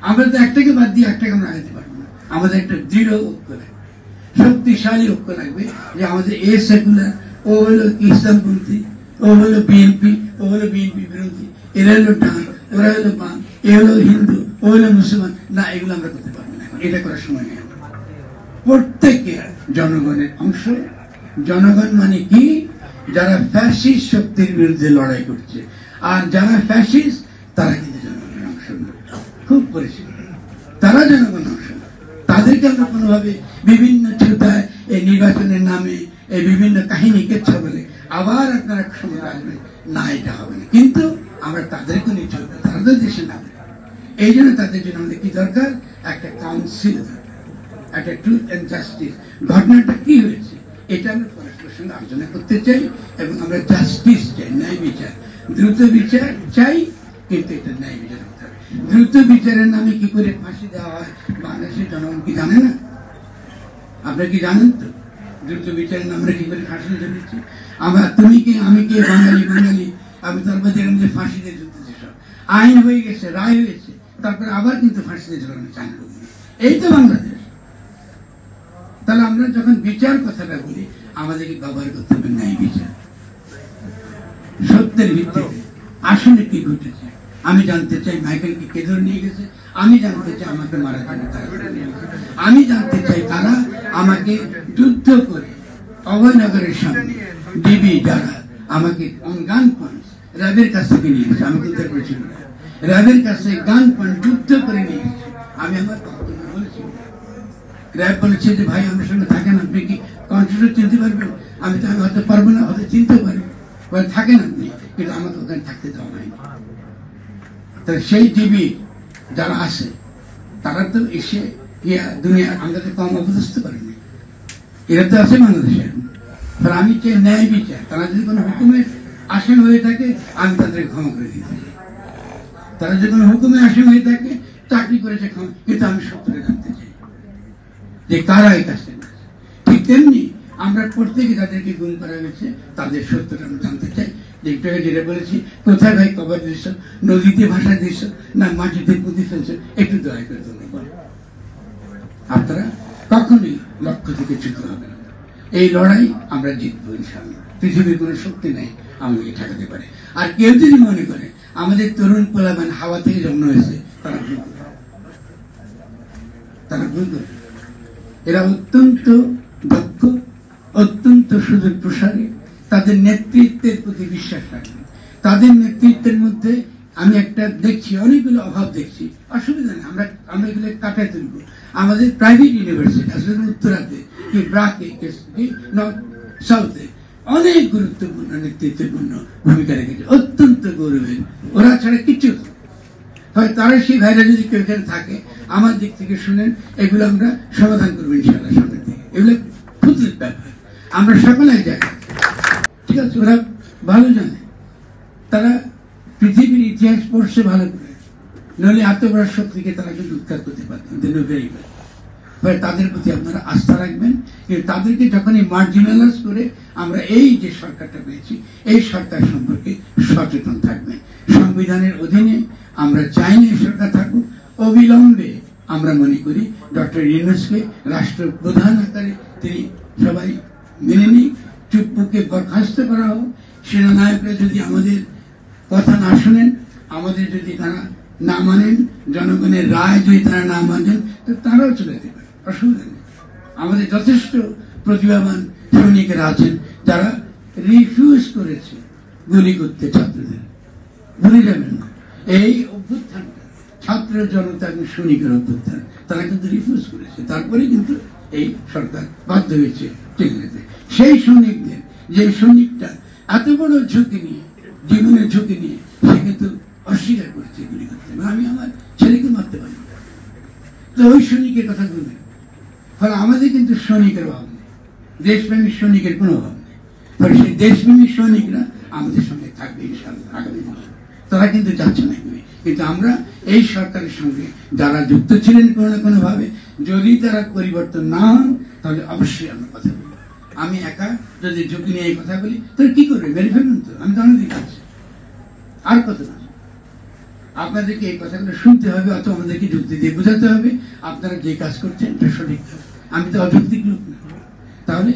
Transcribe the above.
আমরা তো একটাকে বাদ দিয়ে একটাকে আমরা আগাতে পারবো না। আমাদের একটা দৃঢ় ঐক্য লাগবে, শক্তিশালী ঐক্য লাগবে, যে আমাদের এ সেকুলার, ও হলো ইসলামপন্থী, ও হলো বিএনপি, ও হলো বিএনপি বিরোধী, এরা হলো ডান, ওরা হলো বাম, এ হলো হিন্দু, ও হলো মুসলমান। না, এগুলো আমরা করতে পারবো না, এখন এটা করার সময় নেই। প্রত্যেকে জনগণের অংশ। জনগণ মানে কি? যারা ফ্যাসিস্ট শক্তির বিরুদ্ধে লড়াই করছে, আর যারা ফ্যাসিস্ট তারা কিন্তু জনগণের অংশ না, খুব পরিষ্কার, তারা জনগণের অংশ না। তাদেরকে আমরা কোনোভাবে বিভিন্ন ছুতায় এই নির্বাচনের নামে এই বিভিন্ন কাহিনী কেচ্ছা বলে আবার আপনারা সময় আসবেন, না এটা হবে না। কিন্তু আমরা তাদেরকে নিয়ে চলবো, তারা তো দেশে নামে। এই জন্য তাদের জন্য আমাদের কি দরকার? একটা কাউন্সিল দরকার, একটা ট্রুথ অ্যান্ড জাস্টিস। ঘটনাটা কি হয়েছে এটা আমরা পরস্পরের সঙ্গে আলোচনা করতে চাই, এবং আমরা জাস্টিস চাই, ন্যায় বিচার, দ্রুত বিচার চাই। কিন্তু এটা ন্যায় বিচার হতে হবে। দ্রুত বিচারের নামে কি করে ফাঁসি দেওয়া হয় বাংলাদেশের জনগণ কি জানে না? আপনারা কি জানেন? তো দ্রুত বিচারের নামে কি করে ফাঁসি দিচ্ছি আমরা? তুমি কি, আমি কি, বাঙালি বাঙালি, আমি তারপর দেখলাম যে ফাঁসি দিয়ে ঝুলতেছে। সব আইন হয়ে গেছে, রায় হয়েছে, তারপরে আবার কিন্তু ফাঁসি দিয়ে ঝুলানো চান। এই তো বাংলাদেশ। তাহলে আমরা যখন বিচার কথাটা বলি, আমাদেরকে ব্যবহার করতে হবে ন্যায় বিচার, সত্যের ভিত্তিতে। আসলে কি ঘটেছে আমি জানতে চাই। মাইকেলকে কে ধরে নিয়ে গেছে? আমি জানতে চাই আমাকে মারা জন্য তারা ধরে নিয়ে গেছে। আমি জানতে চাই তারা আমাকে যুদ্ধ করে অভয়নগরের সামনে ডিবি যারা আমাকে গান পয়েন্ট র্যাবের কাছ থেকে নিয়ে গেছে। আমি কিন্তু করেছিল র্যাবের কাছে গান পয়েন্ট যুদ্ধ করে নিয়ে গেছে। আমি আমার বক্তব্য বলেছি, র্যাব বলেছে যে ভাই আমার সঙ্গে থাকেন, আপনি কি কন্ট্রিবিউট চিনতে পারবেন? আমি তো, আমি হয়তো পারবো না, হয়তো চিনতে পারি, থাকেন আপনি, কিন্তু আমাকে ওখানে থাকতে দেওয়া হয়নি। তাহলে সেই টিভি যারা আসে তারা তো এসে দুনিয়া আমাদের কম অবস্থা করেনি, এরা তো আছে বাংলাদেশে। আমি চাই ন্যায় বিচার। তারা যদি কোনো হুকুমের আসন হয়ে থাকে আমি তাদের ক্ষমা করে দিতে চাই। তারা যদি কোনো হুকুমের আসন হয়ে থাকে, চাকরি করেছে ক্ষমা, কিন্তু আমি সত্যটা জানতে চাই যে কারা এই কাজটা করেছে। ঠিক তেমনি আমরা প্রত্যেকে যাদেরকে গুম করা হয়েছে তাদের সত্যটা আমরা জানতে চাই। একটু আগে যেটা বলেছি, কোথায় ভাই কবর দৃশ্য, নদীতে ভাষা দৃশ্য, না মাটিতে পুঁতি ফেলছে, একটু দয়া করে তোমরা বলো। আপনারা কখনোই লক্ষ্য থেকে চ্যুত হবে না। এই লড়াই আমরা জিতবো ইনশাআল্লাহ। পৃথিবীর কোনো শক্তি নেই আমাদেরকে ঠেকাতে পারে। আর কেউ যদি মনে করে আমাদের তরুণ পোলাপান হাওয়া থেকে জন্ম হয়েছে, তারা ভুল করে, তারা ভুল করে। এরা অত্যন্ত দক্ষ, অত্যন্ত সুযোগ প্রসারী, তাদের নেতৃত্বের প্রতি বিশ্বাস রাখবে। তাদের নেতৃত্বের মধ্যে আমি একটা দেখছি, অনেকগুলো অভাব দেখছি, অসুবিধা নেই, আমরা এগুলো কাটায় তুলবো। আমাদের প্রাইভেট ইউনিভার্সিটি আসলে উত্তরাতে কি ব্রাকে নর্থ সাউথে অনেক গুরুত্বপূর্ণ নেতৃত্বপূর্ণ ভূমিকা রেখেছে, অত্যন্ত গৌরবের। ওরা ছাড়া কিচ্ছু হয়, তারা সেই ভাইরা যদি কেউ এখানে থাকে আমার দিক থেকে শুনেন, এগুলো আমরা সমাধান করবো ইনশাআল্লাহ সামনের দিকে। এগুলো খুঁজে ব্যাপার, আমরা সকলে যাই, ঠিক আছে? ওরা ভালো জানে, তারা পৃথিবীর ইতিহাস পড়ছে ভালো করে, নইলে এত বড় শক্তিকে তারা কিন্তু উৎখাত করতে পারতেন। তাদের প্রতি আপনারা আস্থা রাখবেন। কিন্তু তাদেরকে যখনই মার্জিনালাইজ করে আমরা এই যে সরকারটা পেয়েছি, এই সরকার সম্পর্কে সচেতন থাকবেন। সংবিধানের অধীনে আমরা চাই না সরকার থাকুক। অবিলম্বে আমরা মনে করি ডক্টর ইউনূসকে রাষ্ট্রপ্রধান আকারে তিনি সবাই মেনে নিই, চুপ্পুকে বরখাস্ত করা হোক। সেনানায়করা যদি আমাদের কথা না শোনেন, আমাদের যদি তারা না মানেন, জনগণের রায় যদি তারা না মানেন, তো তারাও চলে যেতে পারে, অসুবিধা নেই। আমাদের যথেষ্ট প্রতিভাবান সৈনিকেরা আছেন যারা রিফিউজ করেছে গুলি করতে ছাত্রদের, ভুলে যাবেন না। এই অভ্যুত্থান ছাত্র জনতা এবং সৈনিকের অভ্যুত্থান, তারা কিন্তু রিফিউজ করেছে, তারপরে কিন্তু এই সরকার বাধ্য হয়েছে চলে যেতে। সেই সৈনিকদের, যে সৈনিকটা এত বড় ঝুঁকি নিয়ে, জীবনের ঝুঁকি নিয়ে, সে কিন্তু অস্বীকার করেছে গুলি করতে, আমি আমার ছেলেকে মারতে পারি, তো ওই সৈনিকের কথা বলবেন। ফলে আমাদের কিন্তু সৈনিকের অভাব নেই, দেশপ্রেমী সৈনিকের কোনো অভাব নেই। ফলে সেই দেশপ্রেমী সৈনিকরা আমাদের সঙ্গে থাকবে ইনশাআল্লাহ আগামী দিনে। তারা কিন্তু যাচ্ছে না, কিন্তু আমরা এই সরকারের সঙ্গে যারা যুক্ত ছিলেন কোনো না কোনো ভাবে, যদি তারা পরিবর্তন না হন তাহলে অবশ্যই আমরা কথা বলবো। আমি একা যদি ঝুঁকি নিয়ে এই কথা বলি, তাহলে কি করবে? মেরে ফেলবেন তো। আমি তো অনেক দিন আছি, আর কত না। আপনাদেরকে এই কথাগুলো শুনতে হবে অথবা আমাদেরকে যুক্তি দিয়ে বোঝাতে হবে আপনারা যে কাজ করছেন এটা সঠিক কাজ। আমি তো অযৌক্তিক লোক না। তাহলে